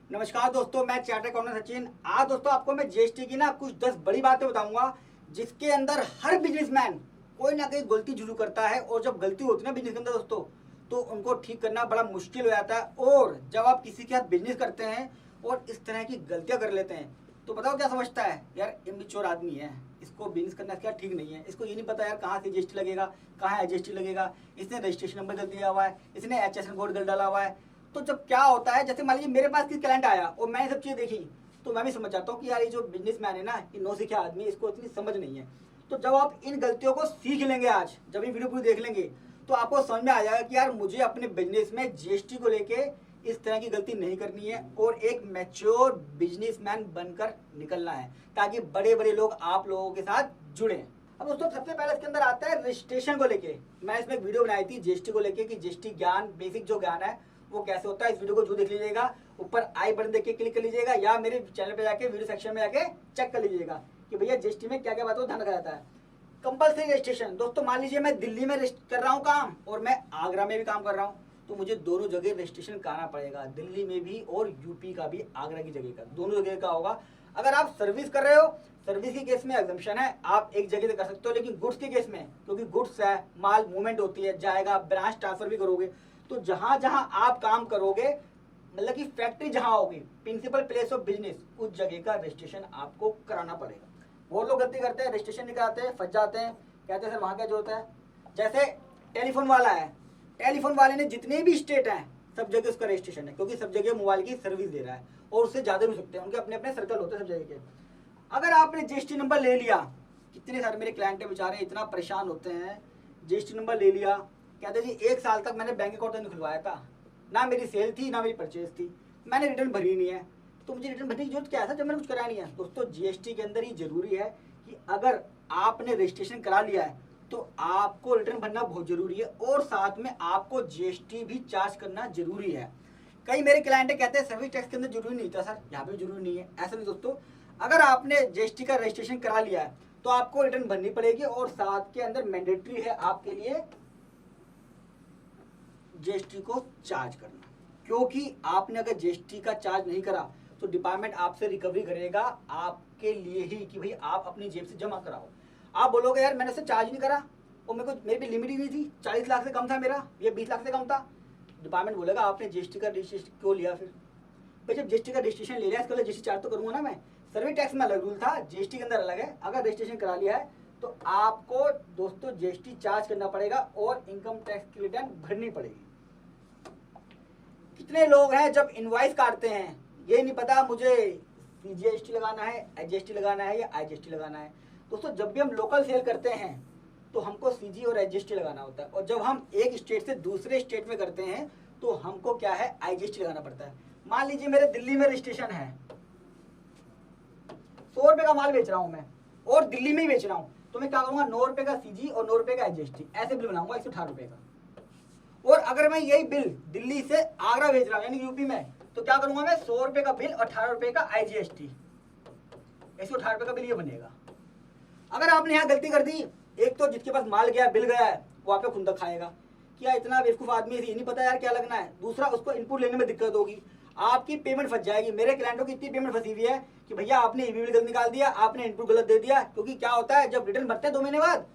नमस्कार दोस्तों, मैं चार्टर्ड अकाउंटेंट सचिन। आज दोस्तों आपको मैं जीएसटी की ना कुछ 10 बड़ी बातें बताऊंगा जिसके अंदर हर बिजनेसमैन कोई ना कोई गलती जरूर करता है। और जब गलती होती है ना बिजनेस के अंदर दोस्तों, तो उनको ठीक करना बड़ा मुश्किल हो जाता है। और जब आप किसी के साथ बिजनेस करते हैं और इस तरह की गलतियां कर लेते हैं तो बताओ क्या समझता है, यार इमेच्योर आदमी है, इसको बिजनेस करना क्या ठीक नहीं है, इसको ये नहीं पता यार कहाँ से जीएसटी लगेगा, कहाँ एजीएसटी लगेगा, इसने रजिस्ट्रेशन नंबर गलत दिया हुआ है, इसने एचएसएन कोड गलत डाला हुआ है। तो जब क्या होता है, जैसे मान लीजिए मेरे पास किसी क्लाइंट आया और मैंने सब चीज़ें देखी, तो मैं भी समझ जाता हूँ कि यार ये जो बिजनेसमैन है ना, ये नौसिखिया आदमी, इसको इतनी समझ नहीं है। तो जब आप इन गलतियों को सीख लेंगे, आज जब ये वीडियो पूरी देख लेंगे, तो आपको समझ में आ जाएगा कि यार मुझे अपने बिजनेस में जीएसटी को लेके इस तरह की गलती नहीं करनी है और एक मैच्योर बिजनेसमैन बनकर निकलना है, ताकि बड़े बड़े लोग आप लोगों के साथ जुड़े। अब दोस्तों सबसे पहले इसके अंदर आता है रजिस्ट्रेशन को लेके। मैं इसमें एक वीडियो बनाई थी जीएसटी को लेके कि जीएसटी ज्ञान, बेसिक जो ज्ञान है वो कैसे होता है। इस वीडियो को जो देख लीजिएगा, ऊपर आई बटन देख के क्लिक कर लीजिएगा या मेरे चैनल पे जाके वीडियो सेक्शन में जाके चेक कर लीजिएगा कि भैया जीएसटी में क्या क्या बातों को ध्यान रखा जाता है। कंपल्सरी रजिस्ट्रेशन दोस्तों, मान लीजिए मैं दिल्ली में कर रहा हूँ काम और मैं आगरा में भी काम कर रहा हूँ, तो मुझे दोनों जगह रजिस्ट्रेशन कराना पड़ेगा, दिल्ली में भी और यूपी का भी, आगरा की जगह का, दोनों जगह का होगा। अगर आप सर्विस कर रहे हो, सर्विस के केस में एग्जम्पशन है, आप एक जगह से कर सकते हो। लेकिन गुड्स के केस में, क्योंकि गुड्स है, माल मूवमेंट होती है, जाएगा, ब्रांच ट्रांसफर भी करोगे, तो जहां जहां आप काम करोगे, मतलब कि फैक्ट्री जहां होगी, प्रिंसिपल प्लेस ऑफ बिजनेस, उस जगह का रजिस्ट्रेशन आपको कराना पड़ेगा। वो लोग गलती करते हैं, रजिस्ट्रेशन नहीं कराते हैं, फंस जाते हैं, कहते हैं सर वहां क्या जो होता है। जैसे टेलीफोन वाला है, टेलीफोन वाले ने जितने भी स्टेट हैं सब जगह उसका रजिस्ट्रेशन है, क्योंकि सब जगह मोबाइल की सर्विस दे रहा है और उससे ज्यादा भी सकते हैं, उनके अपने अपने सर्कल होते हैं सब जगह के। अगर आपने जीएसटी नंबर ले लिया, कितने सारे मेरे क्लाइंट है बेचारे इतना परेशान होते हैं, जीएसटी नंबर ले लिया, कहते जी 1 साल तक मैंने बैंक अकाउंट नहीं खुलवाया था, ना मेरी सेल थी ना मेरी परचेज थी, मैंने रिटर्न भरी नहीं है, तो मुझे रिटर्न भरने की जरूरत क्या है जब मैंने कुछ कराया नहीं है। दोस्तों जीएसटी के अंदर ही जरूरी है कि अगर आपने रजिस्ट्रेशन करा लिया है तो आपको रिटर्न भरना बहुत जरूरी है और साथ में आपको जीएसटी भी चार्ज करना जरूरी है। कई मेरे क्लाइंट कहते हैं सर्विस टैक्स के अंदर जरूरी नहीं था सर, यहाँ पे जरूरी नहीं है। ऐसा नहीं दोस्तों, अगर आपने जीएसटी का रजिस्ट्रेशन करा लिया है तो आपको रिटर्न भरनी पड़ेगी और साथ के अंदर मैंडेटरी है आपके लिए जीएसटी को चार्ज करना, क्योंकि आपने अगर जीएसटी का चार्ज नहीं करा तो डिपार्टमेंट आपसे रिकवरी करेगा आपके लिए ही कि भाई आप अपनी जेब से जमा कराओ। आप बोलोगे यार मैंने उसे चार्ज नहीं करा और मेरे पे लिमिट ही नहीं थी, 40 लाख से कम था मेरा, ये 20 लाख से कम था, डिपार्टमेंट बोलेगा आपने जीएसटी का रजिस्ट्रेशन क्यों लिया। फिर भाई जब जीएसटी का रजिस्ट्रेशन ले लिया, इसके लिए जीएसटी चार्ज तो करूंगा ना मैं। सर्विस टैक्स में अलग रूल था, जीएसटी के अंदर अलग है। अगर रजिस्ट्रेशन करा लिया है तो आपको दोस्तों जीएसटी चार्ज करना पड़ेगा और इनकम टैक्स की रिटर्न भरनी पड़ेगी। कितने लोग हैं जब इनवॉइस काटते हैं ये नहीं पता मुझे सीजीएसटी लगाना है, एचजीएसटी लगाना है या आईजीएसटी लगाना है। दोस्तों जब भी हम लोकल सेल करते हैं तो हमको सीजी और एचजीएसटी लगाना होता है, और जब हम एक स्टेट से दूसरे स्टेट में करते हैं तो हमको क्या है, आईजीएसटी लगाना पड़ता है। मान लीजिए मेरे दिल्ली में रजिस्ट्रेशन है, 100 रुपए का माल बेच रहा हूं मैं और दिल्ली में ही बेच रहा हूं, तो मैं क्या करूंगा, 9 रुपए का सीजी और 9 रुपए का एचजीएसटी ऐसे बिल बनाऊंगा 118 रुपए का। और अगर मैं यही बिल दिल्ली से आगरा भेज रहा हूँ यानी यूपी में, तो क्या करूंगा मैं, 100 रुपए का बिल, 18 रुपए का आईजीएसटी, 118 रुपए का बिल ये बनेगा। अगर आपने यहाँ गलती कर दी, एक तो जिसके पास माल गया, बिल गया है, वो आप पे खुंदक खाएगा, क्या इतना बेवकूफ आदमी है, ये नहीं पता यार क्या लगना है। दूसरा, उसको इनपुट लेने में दिक्कत होगी, आपकी पेमेंट फंस जाएगी। मेरे क्लाइंटों की इतनी पेमेंट फंसी हुई है कि भैया आपने ईबी बिल गलत निकाल दिया, आपने इनपुट गलत दे दिया। क्योंकि क्या होता है, जब रिटर्न भरते हैं 2 महीने बाद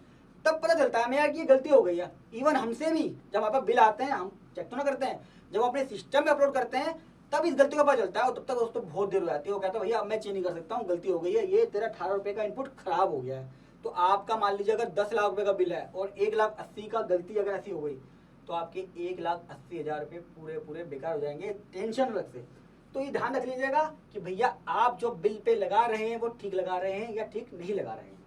तब पता चलता है यार कि ये गलती हो गई है। इवन हमसे भी जब आप बिल आते हैं हम चेक तो ना करते हैं, जब अपने सिस्टम में अपलोड करते हैं तब इस गलती का पता चलता है, और तब तक दोस्तों बहुत देर हो जाती है। वो कहता है भैया अब मैं चेंज नहीं कर सकता हूँ, गलती हो गई है, ये तेरा 18 रुपए का इनपुट खराब हो गया है। तो आपका मान लीजिए अगर 10 लाख रुपए का बिल है और 1,80,000 का गलती अगर ऐसी हो गई तो आपके 1,80,000 रुपए पूरे पूरे बेकार हो जाएंगे, टेंशन अलग से। तो ये ध्यान रख लीजिएगा कि भैया आप जो बिल पे लगा रहे हैं वो ठीक लगा रहे हैं या ठीक नहीं लगा रहे हैं।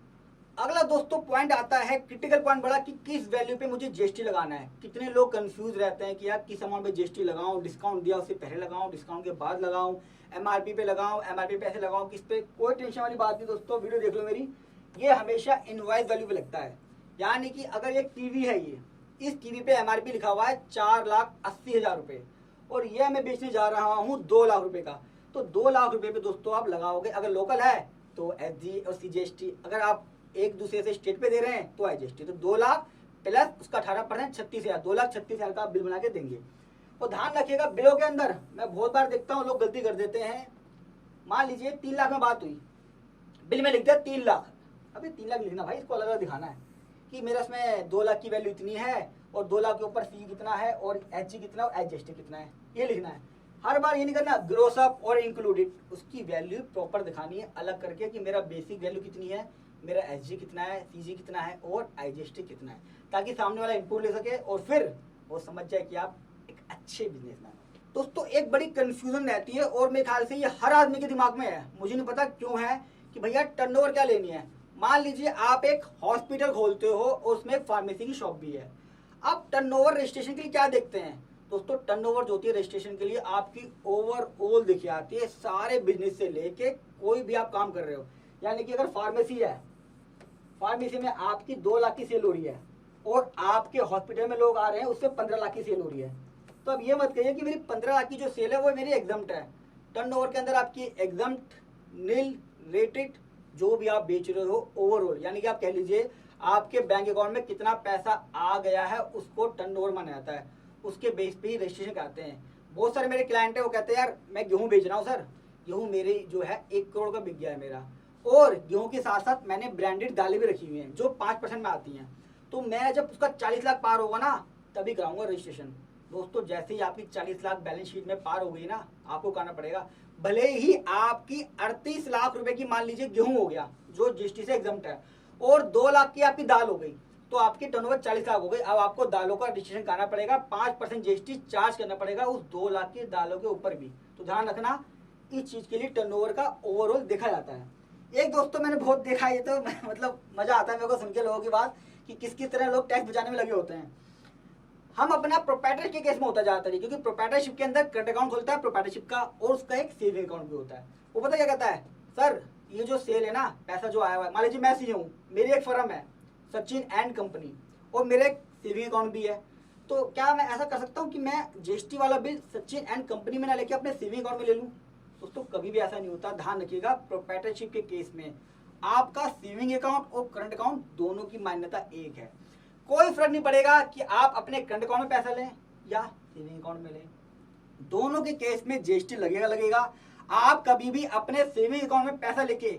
अगला दोस्तों पॉइंट आता है, क्रिटिकल पॉइंट बड़ा, कि किस वैल्यू पे मुझे जीएसटी लगाना है। कितने लोग कंफ्यूज रहते हैं कि यार किस अमाउंट पे जीएसटी लगाऊं, डिस्काउंट दिया उससे पहले लगाऊं, डिस्काउंट के बाद लगाऊं, एमआरपी पे लगाऊं, एमआरपी पे ऐसे लगाऊं, किस पे, कोई टेंशन वाली बात नहीं दोस्तों, वीडियो देख लो मेरी। ये हमेशा इनवॉइस वैल्यू पे लगता है, यानी कि अगर एक टीवी है, ये इस टीवी पे एमआरपी लिखा हुआ है 4,80,000 रुपए और ये मैं बेचने जा रहा हूँ 2 लाख रुपए का, तो 2 लाख रुपए पे दोस्तों आप लगाओगे। अगर लोकल है तो एसजी और सीजीएसटी, अगर आप एक दूसरे से स्टेट पे दे रहे हैं तो आईजीएसटी, तो 2 लाख प्लस उसका 18% 36,000, 2,36,000 का बिल बना के देंगे। और ध्यान रखिएगा बिलों के अंदर मैं बहुत बार देखता हूँ लोग गलती कर देते हैं। मान लीजिए 3 लाख में बात हुई, बिल में लिख दिया 3 लाख। अभी 3 लाख लिखना भाई, इसको अलग अलग दिखाना है कि मेरा इसमें 2 लाख की वैल्यू इतनी है और 2 लाख के ऊपर सी कितना है और एच जी कितना और एच जी एस टी कितना है, ये लिखना है। हर बार ये नहीं करना ग्रोस अप और इंक्लूडेड, उसकी वैल्यू प्रॉपर दिखानी है अलग करके कि मेरा बेसिक वैल्यू कितनी है, मेरा एच जी कितना है, सी जी कितना है और आई जी एस टी कितना है, ताकि सामने वाला इनपुट ले सके और फिर वो समझ जाए कि आप एक अच्छे बिजनेसमैन हो। दोस्तों एक बड़ी कंफ्यूजन रहती है और मेरे ख्याल से ये हर आदमी के दिमाग में है, मुझे नहीं पता क्यों है, कि भैया टर्नओवर क्या लेनी है। मान लीजिए आप एक हॉस्पिटल खोलते हो और उसमें एक फार्मेसी की शॉप भी है, आप टर्नओवर रजिस्ट्रेशन के लिए क्या देखते हैं दोस्तों? टर्नओवर जो होती है रजिस्ट्रेशन के लिए आपकी ओवरऑल दिखी आती है, सारे बिजनेस से लेके कोई भी आप काम कर रहे हो। यानी कि अगर फार्मेसी है, फार्मेसी में आपकी 2 लाख की सेल हो रही है और आपके हॉस्पिटल में लोग आ रहे हैं उससे 15 लाख की सेल हो रही है, तो अब ये मत कहिए कि मेरी 15 लाख की जो सेल है वो मेरी एग्जम्प्ट है। टर्नओवर के अंदर आपकी एग्जम्प्ट, नील, रेटेड जो भी आप बेच रहे हो ओवरऑल, यानी कि आप कह लीजिए आपके बैंक अकाउंट में कितना पैसा आ गया है उसको टर्नओवर माना जाता है, उसके बेस पे ही रजिस्ट्रेशन कराते हैं। बहुत सारे मेरे क्लाइंट है वो कहते हैं यार मैं गेहूं बेच रहा हूँ सर, गेहूं मेरी जो है 1 करोड़ का बिक गया है मेरा, और गेहूं के साथ साथ मैंने ब्रांडेड दालें भी रखी हुई हैं जो 5% में आती हैं, तो मैं जब उसका 40 लाख पार होगा ना तभी कराऊंगा रजिस्ट्रेशन। दोस्तों जैसे ही आपकी 40 लाख बैलेंस शीट में पार हो गई ना, आपको करना पड़ेगा। भले ही आपकी 38 लाख रुपए की मान लीजिए गेहूं हो गया जो जीएसटी से एग्जम्प्ट है, और 2 लाख की आपकी दाल हो गई, तो आपकी टर्नओवर 40 लाख हो गई। अब आपको दालों का रजिस्ट्रेशन करना पड़ेगा, 5% जीएसटी चार्ज करना पड़ेगा उस 2 लाख की दालों के ऊपर भी। तो ध्यान रखना इस चीज के लिए टर्नओवर का ओवरऑल देखा जाता है। एक दोस्तों मैंने बहुत देखा, ये तो मतलब मजा आता है मेरे को सुन के लोगों की बात कि किस तरह लोग टैक्स बचाने में लगे होते हैं। हम अपना प्रोप्राइटरशिप के केस में होता जाता है, क्योंकि प्रोप्राइटरशिप के अंदर करंट अकाउंट खोलता है प्रोप्राइटरशिप का और उसका एक सेविंग अकाउंट भी होता है। वो पता क्या कहता है, सर ये जो सेल है ना, पैसा जो आया हुआ है, मान लीजिए मैं सीए हूँ, मेरी एक फर्म है सचिन एंड कंपनी और मेरा एक सेविंग अकाउंट भी है, तो क्या मैं ऐसा कर सकता हूँ कि मैं जीएसटी वाला बिल सचिन एंड कंपनी में ना लेके अपने सेविंग अकाउंट में ले लूँ? दोस्तों कभी भी ऐसा नहीं होता, ध्यान रखिएगा। प्रोप्राइटरशिप के केस में आपका सेविंग अकाउंट और करंट अकाउंट दोनों की मान्यता एक है। कोई फर्क नहीं पड़ेगा कि आप अपने करंट अकाउंट में पैसा लें या सेविंग अकाउंट में लें, दोनों के केस में जीएसटी लगेगा। आप कभी भी अपने सेविंग अकाउंट में पैसा लेके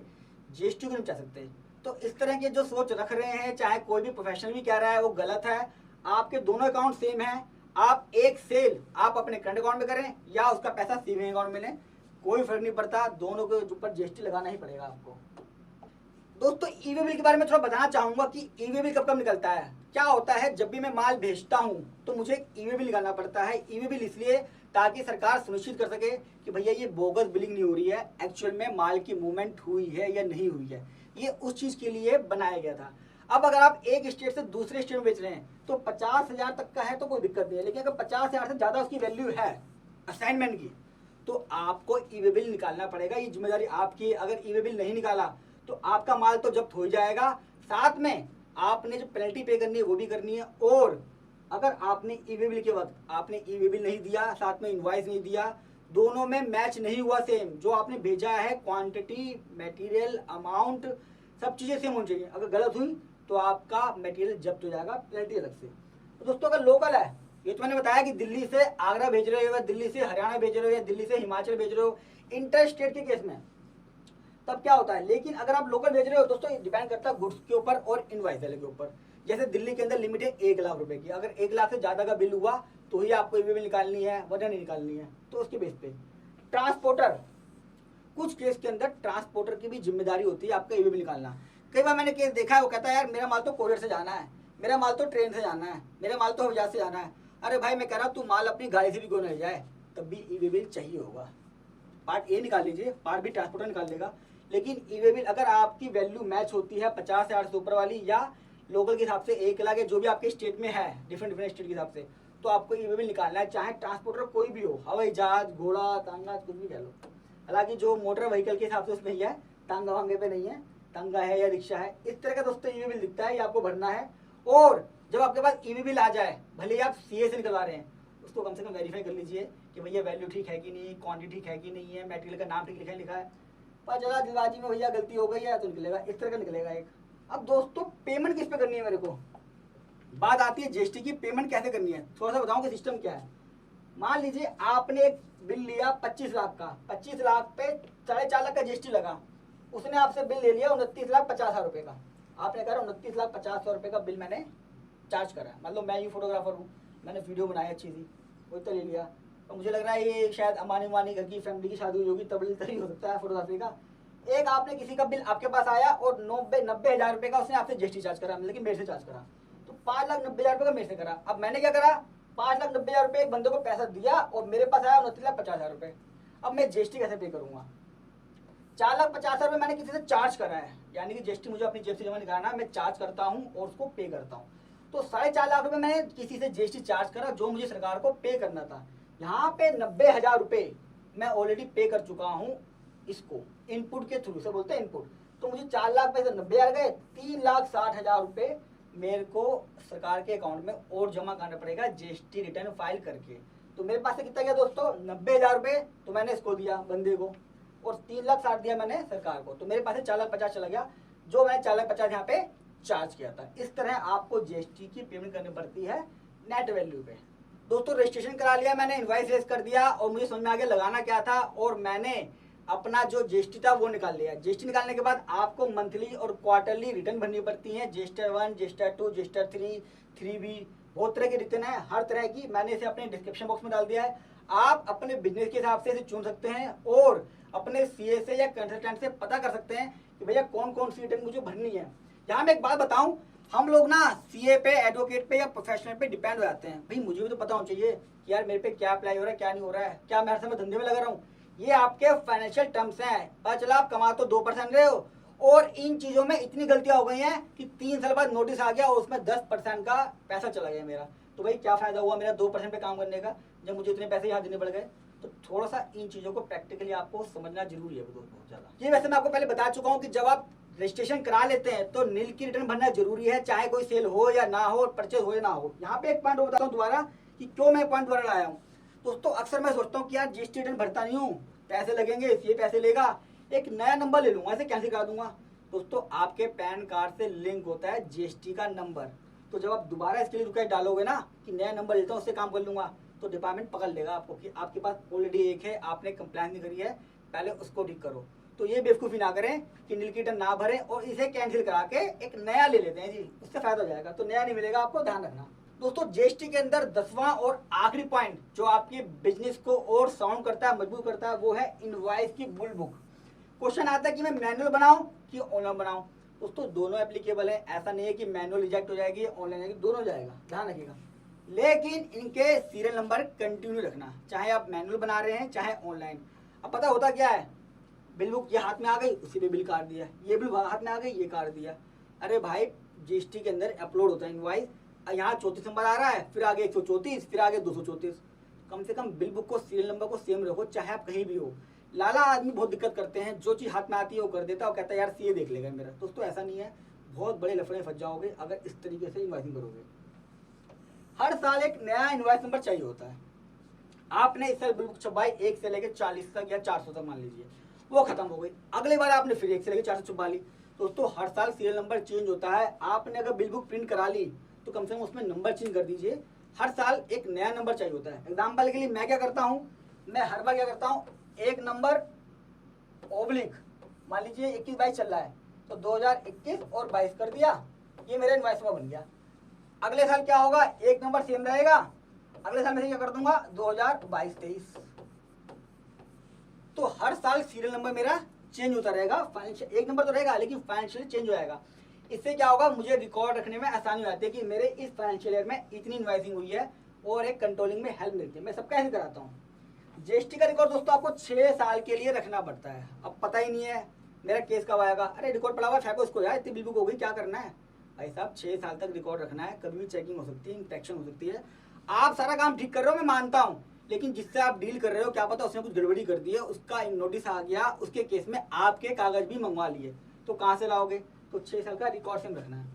जीएसटी को नहीं बचा सकते। तो इस तरह के जो सोच रख रहे हैं, चाहे कोई भी प्रोफेशनल भी कह रहा है, वो गलत है। आपके दोनों अकाउंट सेम है, आप एक सेल आप अपने करंट अकाउंट में करें या उसका पैसा सेविंग अकाउंट में लें, कोई फर्क नहीं पड़ता, दोनों के ऊपर जीएसटी लगाना ही पड़ेगा आपको। दोस्तों ई वे बिल के बारे में थोड़ा बताना चाहूंगा कि ई वे बिल कब कब निकलता है। क्या होता है, जब भी मैं माल भेजता हूं तो मुझे एक ई वे बिल निकालना पड़ता है। ई वे बिल इसलिए ताकि सरकार सुनिश्चित कर सके कि भैया ये बोगस बिलिंग नहीं हो रही है, एक्चुअल में माल की मूवमेंट हुई है या नहीं हुई है। ये उस चीज के लिए बनाया गया था। अब अगर आप एक स्टेट से दूसरे स्टेट में बेच रहे हैं तो 50,000 तक का है तो कोई दिक्कत नहीं है, लेकिन अगर 50,000 से ज्यादा उसकी वैल्यू है असाइनमेंट की तो आपको ई वे बिल निकालना पड़ेगा। ये जिम्मेदारी आपकी। अगर ई वे बिल नहीं निकाला तो आपका माल तो जब्त हो जाएगा, साथ में आपने जो पेनल्टी पे करनी है वो भी करनी है। और अगर आपने ई वे बिल के वक्त आपने ई वे बिल नहीं दिया, साथ में इनवॉइस नहीं दिया, दोनों में मैच नहीं हुआ सेम, जो आपने भेजा है क्वांटिटी, मटेरियल, अमाउंट, सब चीजें सेम होनी चाहिए। अगर गलत हुई तो आपका मटेरियल जब्त हो जाएगा, पेनल्टी अलग से। तो दोस्तों अगर लोकल है, ये तो मैंने बताया कि दिल्ली से आगरा भेज रहे हो या दिल्ली से हरियाणा भेज रहे हो या दिल्ली से हिमाचल भेज रहे हो, इंटर स्टेट के केस में तब क्या होता है। लेकिन अगर आप लोकल भेज रहे हो दोस्तों, डिपेंड करता है गुड्स के ऊपर और इनवॉइस वाले के ऊपर। जैसे दिल्ली के अंदर लिमिट है 1 लाख रुपए की, अगर 1 लाख से ज्यादा का बिल हुआ तो ही आपको ई वे बिल निकालनी है, वरना नहीं निकालनी है। तो उसके बेस पे ट्रांसपोर्टर, कुछ केस के अंदर ट्रांसपोर्टर की भी जिम्मेदारी होती है आपका ई वे बिल निकालना। कई बार मैंने केस देखा है, वो कहता है यार मेरा माल तो कोरियर से जाना है, मेरा माल तो ट्रेन से जाना है, मेरा माल तो हवाई जहाज से जाना है। अरे भाई मैं कह रहा हूँ तू माल अपनी गाड़ी से भी क्यों नहीं जाए, तब भी ई वे बिल चाहिए होगा। पार्ट ए निकाल लीजिए, पार्ट बी ट्रांसपोर्टर निकाल देगा, लेकिन ई वे बिल अगर आपकी वैल्यू मैच होती है 50,000 से ऊपर वाली या लोकल के हिसाब से 1 लाख है, जो भी आपके स्टेट में है, डिफरेंट स्टेट के हिसाब से, तो आपको ई वे बिल निकालना है। चाहे ट्रांसपोर्टर कोई भी हो, हवाई जहाज, घोड़ा, तांगा, कुछ भी कह लो। हालांकि जो मोटर व्हीकल के हिसाब से उसमें ही है, तांगा वांगे पे नहीं है, तांगा है या रिक्शा है, इस तरह का दोस्तों ई वे बिल दिखता है, ये आपको भरना है। और जब आपके पास ई वे बिल आ जाए, भले ही आप सीए से निकलवा रहे हैं, उसको कम से कम वेरीफाई कर लीजिए कि भैया वैल्यू ठीक है कि नहीं, क्वांटिटी ठीक है कि नहीं है, मटेरियल का नाम ठीक लिखा है। पर जरा दिलबाजी में भैया गलती हो गई है तो निकलेगा, इस तरह का निकलेगा एक। अब दोस्तों पेमेंट किस पे करनी है, मेरे को बात आती है जीएसटी की, पेमेंट कैसे करनी है। थोड़ा सा बताऊं कि सिस्टम क्या है। मान लीजिए आपने एक बिल लिया 25 लाख का, 25 लाख पे 4.5 लाख का जीएसटी लगा, उसने आपसे बिल ले लिया 29,50,000 रुपये का। आपने कहा 29,50,000 रुपये का बिल मैंने चार्ज करा, मतलब मैं ये फोटोग्राफर हूँ, मैंने वीडियो बनाई अच्छी सी, कोई तो ले लिया, तो मुझे लग रहा है ये शायद अम्बानी उम्बानी घर की फैमिली की शादी हुई होगी, तभी हो सकता है फोटोग्राफी का। एक आपने किसी का बिल आपके पास आया और 90,000 रुपये का उसने आपसे जीएसटी चार्ज करा, लेकिन मेरे से चार्ज करा, तो 5,90,000 रुपये का मेरे से करा। अब मैंने क्या करा, 5,90,000 रुपये एक बंदे को पैसा दिया और मेरे पास आया 29,50,000 रुपये। अब मैं जीएसटी कैसे पे करूँगा? 4,50,000 रुपये मैंने किसी से चार्ज करा है, यानी कि जीएसटी मुझे अपनी जेब से जमा निकालना है, मैं चार्ज करता हूँ और उसको पे करता हूँ। तो 4.5 लाख रुपये मैंने किसी से जीएसटी चार्ज करा जो मुझे सरकार को पे करना था। यहाँ पे 90,000 रुपये मैं ऑलरेडी पे कर चुका हूँ इसको इनपुट के थ्रू से, बोलते हैं इनपुट। तो मुझे 4 लाख पैसे 90,000 गए, 3,60,000 रुपये मेरे को सरकार के अकाउंट में और जमा करना पड़ेगा जीएसटी रिटर्न फाइल करके। तो मेरे पास से कितना गया दोस्तों, 90,000 रुपये, तो मैंने इसको दिया बंदे को, और 3,60,000 दिया मैंने सरकार को, तो मेरे पास से 4,50,000 चला गया, जो मैंने 4,50,000 यहाँ पे चार्ज किया था। इस तरह आपको जीएसटी की पेमेंट करनी पड़ती है नेट वैल्यू पे। दोस्तों रजिस्ट्रेशन करा लिया मैंने, इनवॉइस रेज कर दिया और मुझे समझ में आ गया लगाना क्या था, और मैंने अपना जो जीएसटी था वो निकाल लिया। जीएसटी निकालने के बाद आपको मंथली और क्वार्टरली रिटर्न भरनी पड़ती है, जीएसटी 1, जीएसटी 2, जीएसटी 3, 3B, बहुत तरह की रिटर्न है, हर तरह की मैंने इसे अपने डिस्क्रिप्शन बॉक्स में डाल दिया है। आप अपने बिजनेस के हिसाब से इसे चुन सकते हैं और अपने सीए से या कंसल्टेंट से पता कर सकते हैं कि भैया कौन कौन सी रिटर्न मुझे भरनी है। यहाँ मैं एक बात बताऊं, हम लोग ना सीए पे, एडवोकेट पे या प्रोफेशनल पे डिपेंड हो जाते हैं। भाई मुझे भी तो पता होना चाहिए कि यार मेरे पे क्या अप्लाई हो रहा है, क्या नहीं हो रहा है, क्या मैं हर समय धंधे में लगा रहा हूँ। ये आपके फाइनेंशियल टर्म्स हैं, पता चला आप कमा तो 2% रहे हो और इन चीज़ों में इतनी गलतियां हो गई हैं कि 3 साल बाद नोटिस आ गया और उसमें 10% का पैसा चला गया मेरा। तो भाई क्या फ़ायदा हुआ मेरा 2% पे काम करने का जब मुझे इतने पैसे यहाँ देने पड़ गए। तो थोड़ा सा इन चीज़ों को प्रैक्टिकली आपको समझना जरूरी है बहुत ज़्यादा। ये वैसे मैं आपको पहले बता चुका हूँ कि जब आप रजिस्ट्रेशन करा लेते हैं तो नील की रिटर्न भरना जरूरी है, चाहे कोई सेल हो या ना हो, परचेज हो या ना हो। यहाँ पे एक पॉइंट और बताता हूँ दोबारा कि क्यों मैं पॉइंट दोबारा लाया हूँ। दोस्तों अक्सर मैं सोचता हूँ कि यार जीएसटी रिटर्न भरता नहीं हूँ, पैसे लगेंगे, ये पैसे लेगा, एक नया नंबर ले लूँगा, ऐसे कैसे करा दूंगा। दोस्तों आपके पैन कार्ड से लिंक होता है जीएसटी का नंबर, तो जब आप दोबारा इसके लिए रिक्वेस्ट डालोगे ना कि नया नंबर लेता हूँ उससे काम कर लूँगा, तो डिपार्टमेंट पकड़ लेगा आपको कि आपके पास ऑलरेडी एक है, आपने कंप्लेंट नहीं करी है, पहले उसको ठीक करो। तो ये बेवकूफ़ी ना करें कि नील की रिटर्न ना भरें और इसे कैंसिल करा के एक नया ले लेते हैं जी, उससे फायदा हो जाएगा। तो नया नहीं मिलेगा आपको, ध्यान रखना। दोस्तों जीएसटी के अंदर 10वां और आखिरी पॉइंट जो आपके बिजनेस को और साउंड करता है, मजबूत करता है, वो है इनवॉइस की बुल बुक। क्वेश्चन आता है कि मैं मैनुअल बनाऊं कि ऑनलाइन बनाऊं। दोस्तों दोनों एप्लीकेबल है, ऐसा नहीं है कि मैनुअल रिजेक्ट हो जाएगी, ऑनलाइन जाएगी, दोनों जाएगा, ध्यान रखिएगा। लेकिन इनके सीरियल नंबर कंटिन्यू रखना, चाहे आप मैनुअल बना रहे हैं चाहे ऑनलाइन। अब पता होता क्या है, बिल बुक ये हाथ में आ गई, उसी पे बिल काट दिया, ये बिल हाथ में आ गई, ये काट दिया। अरे भाई जीएसटी के अंदर अपलोड होता है इनवॉइस, यहाँ 34 नंबर आ रहा है, फिर आगे 134, फिर आगे 234। कम से कम बिल बुक को सीरियल नंबर को सेम रखो, चाहे आप कहीं भी हो। लाला आदमी बहुत दिक्कत करते हैं, जो चीज़ हाथ में आती है वो कर देता है और कहता है यार सीए देख लेगा मेरा। दोस्तों ऐसा नहीं है, बहुत बड़े लफड़े में फंस जाओगे अगर इस तरीके से इन्वाइसिंग करोगे। हर साल एक नया इन्वाइस नंबर चाहिए होता है। आपने इस साल बिल बुक छपाई 1 से लेकर 40 तक या 400 तक मान लीजिए, वो खत्म हो गई, अगली बार आपने फिर 1 से लेकर 400 छपा ली। दोस्तों हर साल सीरियल नंबर चेंज होता है, आपने अगर बिल बुक प्रिंट करा ली तो कम से कम उसमें नंबर चेंज कर दीजिए। हर साल एक नया नंबर चाहिए होता है। एग्जाम्पल के लिए मैं क्या करता हूँ, मैं हर बार क्या करता हूँ, एक नंबर ओब्लिक, मान लीजिए 21-22 चल रहा है तो 2021 और 22 कर दिया, ये मेरा इनवॉइस नंबर बन गया। अगले साल क्या होगा, एक नंबर सेम रहेगा, अगले साल मैं क्या कर दूंगा 2022-23। तो हर साल सीरियल नंबर मेरा चेंज होता रहेगा, फाइनेंशियल एक नंबर तो रहेगा लेकिन फाइनेंशियल चेंज हो जाएगा। इससे क्या होगा, मुझे रिकॉर्ड रखने में आसानी हो जाती है कि मेरे इस फाइनेंशियल ईयर में इतनी इनवॉइसिंग हुई है और एक कंट्रोलिंग में हेल्प मिलती है। मैं सब कैसे कराता हूँ। जीएसटी का रिकॉर्ड दोस्तों आपको 6 साल के लिए रखना पड़ता है। अब पता ही नहीं है मेरा केस कब आएगा, अरे रिकॉर्ड पड़ा हुआ फेंको उसको यार, इतनी बिल बुक हो गई, क्या करना है भाई साहब। 6 साल तक रिकॉर्ड रखना है, कभी भी चेकिंग हो सकती है, इंस्पेक्शन हो सकती है। आप सारा काम ठीक कर रहे हो, मैं मानता हूँ, लेकिन जिससे आप डील कर रहे हो क्या पता उसने कुछ गड़बड़ी कर दी है, उसका नोटिस आ गया, उसके केस में आपके कागज भी मंगवा लिए, तो कहाँ से लाओगे। तो 6 साल का रिकॉर्ड सेम रखना है।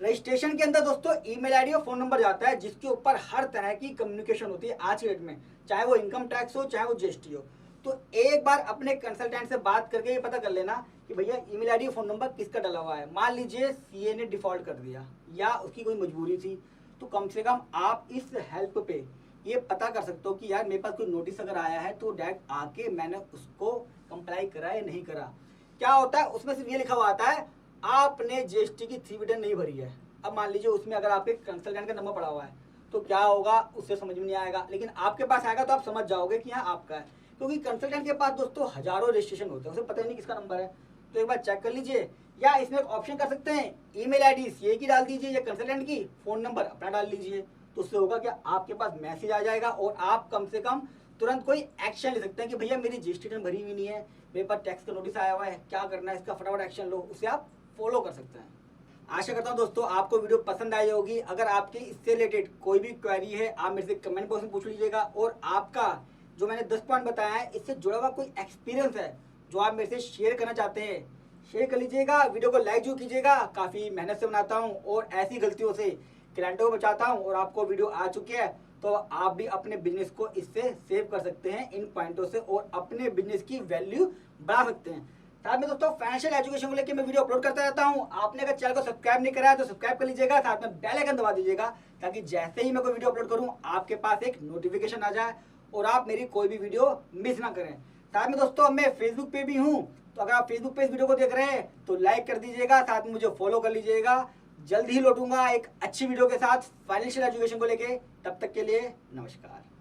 रजिस्ट्रेशन के अंदर दोस्तों ईमेल आईडी और फोन नंबर जाता है जिसके ऊपर हर तरह की कम्युनिकेशन होती है आज के डेट में, चाहे वो इनकम टैक्स हो चाहे वो जीएसटी हो। तो एक बार अपने कंसल्टेंट से बात करके ये पता कर लेना कि भैया ईमेल आईडी और फोन नंबर किसका डला हुआ है। मान लीजिए सीए ने डिफॉल्ट कर दिया या उसकी कोई मजबूरी थी, तो कम से कम आप इस हेल्प पे ये पता कर सकते हो कि यार मेरे पास कोई नोटिस अगर आया है तो डायरेक्ट आके मैंने उसको कंप्लाई करा या नहीं करा। क्या होता है उसमें सिर्फ ये लिखा हुआ आता है आपने जीएसटी की 3 रिटर्न नहीं भरी है। अब मान लीजिए उसमें अगर आपके कंसल्टेंट का नंबर पड़ा हुआ है तो क्या होगा उससे समझ में नहीं आएगा, लेकिन आपके पास आएगा तो आप समझ जाओगे कि हाँ आपका है, क्योंकि कंसल्टेंट के पास दोस्तों हजारों रजिस्ट्रेशन होते हैं, उसे पता ही नहीं किसका नंबर है। तो एक बार चेक कर लीजिए, या इसमें एक ऑप्शन कर सकते हैं ईमेल आईडी सीए की डाल दीजिए या कंसल्टेंट की, फोन नंबर अपना डाल लीजिए, तो उससे होगा क्या आपके पास मैसेज आ जाएगा और आप कम से कम तुरंत कोई एक्शन ले सकते हैं कि भैया मेरी जीएसटी रिटर्न भरी हुई नहीं है, मेरे पास टैक्स का नोटिस आया हुआ है, क्या करना है इसका, फटाफट एक्शन लो, उसे आप फॉलो कर सकते हैं। आशा करता हूँ दोस्तों आपको वीडियो पसंद आई होगी। अगर आपकी इससे रिलेटेड कोई भी क्वेरी है आप मेरे से कमेंट बॉक्स में पूछ लीजिएगा, और आपका जो मैंने 10 पॉइंट बताया है इससे जुड़ा हुआ कोई एक्सपीरियंस है जो आप मेरे से शेयर करना चाहते हैं, शेयर कर लीजिएगा। वीडियो को लाइक जरूर कीजिएगा, काफ़ी मेहनत से बनाता हूँ और ऐसी गलतियों से क्लाइंटों को बचाता हूँ, और आपको वीडियो आ चुकी है तो आप भी अपने बिजनेस को इससे सेव कर सकते हैं इन पॉइंटों से, और अपने बिजनेस की वैल्यू बढ़ा सकते हैं। साथ में दोस्तों फाइनेंशियल एजुकेशन को लेकर मैं वीडियो अपलोड करता रहता हूँ। आपने अगर चैनल को सब्सक्राइब नहीं करा है तो सब्सक्राइब कर लीजिएगा, साथ में बेल आइकन दबा दीजिएगा ताकि जैसे ही मैं कोई वीडियो अपलोड करूँ आपके पास एक नोटिफिकेशन आ जाए और आप मेरी कोई भी वीडियो मिस ना करें। साथ में दोस्तों मैं फेसबुक पे भी हूँ, तो अगर आप फेसबुक पे इस वीडियो को देख रहे हैं तो लाइक कर दीजिएगा, साथ में मुझे फॉलो कर लीजिएगा। जल्द ही लौटूंगा एक अच्छी वीडियो के साथ फाइनेंशियल एजुकेशन को लेके, तब तक के लिए नमस्कार।